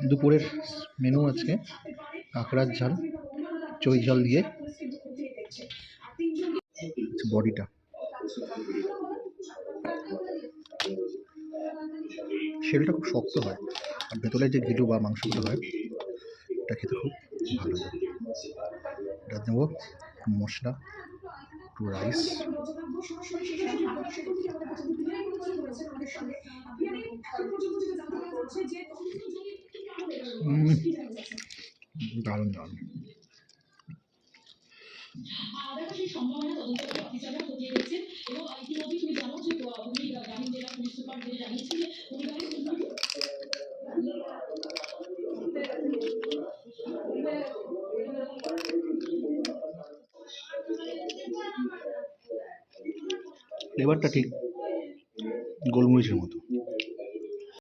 দুপুরের মেনু আজকে কাঁকড়ার ঝাল, চই ঝাল দিয়ে। বডিটা শেলটা খুব শক্ত হয়, আর ভেতরে যে ঘিলু বা মাংসগুলো হয় এটা খেতে খুব ভালো হয়। এটা দেবো মশলা, একটু রাইস, দারুণ দারুণ। ফ্লেভারটা ঠিক গোলমরিচের মতো।